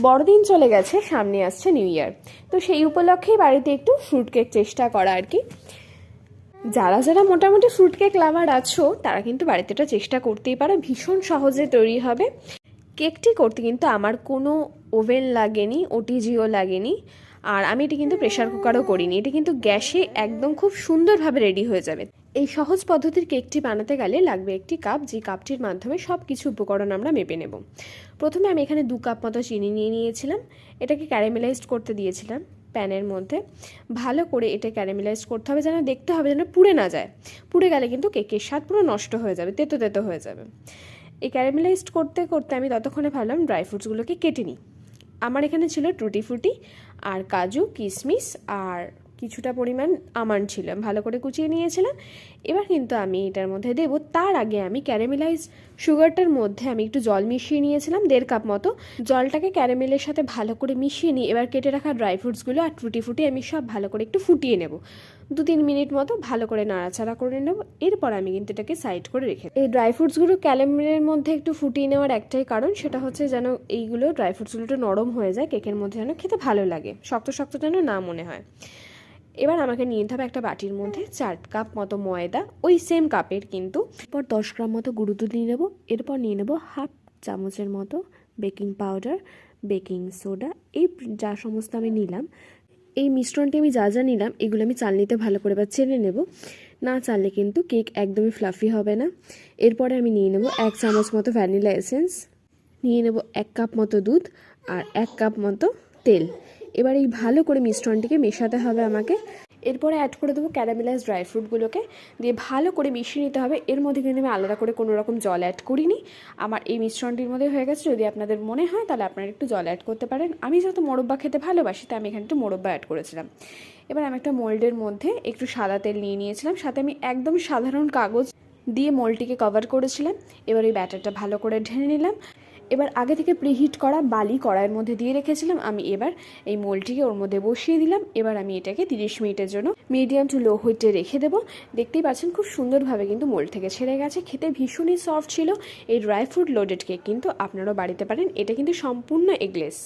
বড়দিন চলে গেছে, সামনে আসছে নিউ ইয়ার, তো সেই উপলক্ষেই বাড়িতে একটু ফ্রুট কেক চেষ্টা করা আর কি। যারা যারা মোটামুটি ফ্রুট কেক লাভার আছো তারা কিন্তু বাড়িতে এটা চেষ্টা করতেই পারো, ভীষণ সহজে তৈরি হবে। কেকটি করতে কিন্তু আমার কোনো ওভেন লাগেনি, ওটিজিও লাগেনি, আর আমি এটি কিন্তু প্রেশার কুকারও করিনি, এটি কিন্তু গ্যাসে একদম খুব সুন্দরভাবে রেডি হয়ে যাবে। এই সহজ পদ্ধতির কেকটি বানাতে গেলে লাগবে একটি কাপ, যে কাপটির মাধ্যমে সব কিছু উপকরণ আমরা মেপে নেব। প্রথমে আমি এখানে 2 কাপ মতো চিনি নিয়ে নিয়েছিলাম, এটাকে ক্যারামেলাইজড করতে দিয়েছিলাম প্যানের মধ্যে। ভালো করে এটা ক্যারামেলাইজ করতে হবে, যেন দেখতে হবে যেন পুড়ে না যায়, পুড়ে গেলে কিন্তু কেকের স্বাদ পুরো নষ্ট হয়ে যাবে, তেতো তেতো হয়ে যাবে। এই ক্যারামেলাইজড করতে করতে আমি ততক্ষণে ভাবলাম ড্রাই ফ্রুটসগুলোকে কেটে নিই। আমার এখানে ছিল টুটি ফ্রুটি আর কাজু কিশমিশ আর কিছুটা পরিমাণ আমন্ড ছিল, ভালো করে কুচিয়ে নিয়েছিলাম। এবার কিন্তু আমি এটার মধ্যে দেবো, তার আগে আমি ক্যারামেলাইজ সুগারটার মধ্যে আমি একটু জল মিশিয়ে নিয়েছিলাম 1.5 কাপ মতো। জলটাকে ক্যারামেলের সাথে ভালো করে মিশিয়ে নিই। এবার কেটে রাখা ড্রাই ফ্রুটসগুলো আর টুটি ফ্রুটি আমি সব ভালো করে একটু ফুটিয়ে নেব, 2-3 মিনিট মতো ভালো করে নাড়াচাড়া করে নেব। এরপর আমি কিন্তু এটাকে সাইড করে রেখে, এই ড্রাই ফ্রুটসগুলো ক্যারামেলের মধ্যে একটু ফুটিয়ে নেওয়ার একটাই কারণ, সেটা হচ্ছে যেন এইগুলো ড্রাই ফ্রুটসগুলো একটু নরম হয়ে যায়, কেকের মধ্যে যেন খেতে ভালো লাগে, শক্ত শক্ত যেন না মনে হয়। এবার আমাকে নিয়ে নিতে হবে একটা বাটির মধ্যে 4 কাপ মতো ময়দা, ওই সেম কাপের কিন্তু। এরপর 10 গ্রাম মতো গুঁড়ো দুধ নিয়ে নেবো। এরপর নিয়ে নেবো হাফ চামচের মতো বেকিং পাউডার, বেকিং সোডা, এই যা সমস্ত আমি নিলাম, এই মিশ্রণটি আমি যা যা নিলাম এগুলো আমি চালনিতে ভালো করে এবার চেলে নেব, না চাললে কিন্তু কেক একদমই ফ্লাফি হবে না। এরপরে আমি নিয়ে নেব 1 চামচ মতো ভ্যানিলা এসেন্স, নিয়ে নেব 1 কাপ মতো দুধ আর 1 কাপ মতো তেল। এবার এই ভালো করে মিশ্রণটিকে মেশাতে হবে আমাকে। এরপরে অ্যাড করে দেবো ক্যারামেলাইজ ড্রাই ফ্রুটগুলোকে, দিয়ে ভালো করে মিশিয়ে নিতে হবে। এর মধ্যে কিন্তু আমি আলাদা করে কোনো রকম জল অ্যাড করিনি, আমার এই মিশ্রণটির মধ্যে হয়ে গেছে। যদি আপনাদের মনে হয় তাহলে আপনারা একটু জল অ্যাড করতে পারেন। আমি যেহেতু মোরব্বা খেতে ভালোবাসি তাই আমি এখানে একটু মোরব্বা অ্যাড করেছিলাম। এবার আমি একটা মোল্ডের মধ্যে একটু সাদা তেল নিয়ে নিয়েছিলাম, সাথে আমি একদম সাধারণ কাগজ দিয়ে মোল্ডটিকে কভার করেছিলাম। এবার এই ব্যাটারটা ভালো করে ঢেলে নিলাম। এবার আগে থেকে প্রিহিট করা বালি কড়াইয়ের মধ্যে দিয়ে রেখেছিলাম, আমি এবার এই মোল্ডটিকে ওর মধ্যে বসিয়ে দিলাম। এবার আমি এটাকে 30 মিনিটের জন্য মিডিয়াম টু লো হিটে রেখে দেবো। দেখতেই পাচ্ছেন খুব সুন্দরভাবে কিন্তু মোল্ড থেকে ছেড়ে গেছে, খেতে ভীষণই সফট ছিল। এই ড্রাই ফ্রুট লোডেড কেক কিন্তু আপনারাও বাড়িতে পারেন, এটা কিন্তু সম্পূর্ণ এগলেস।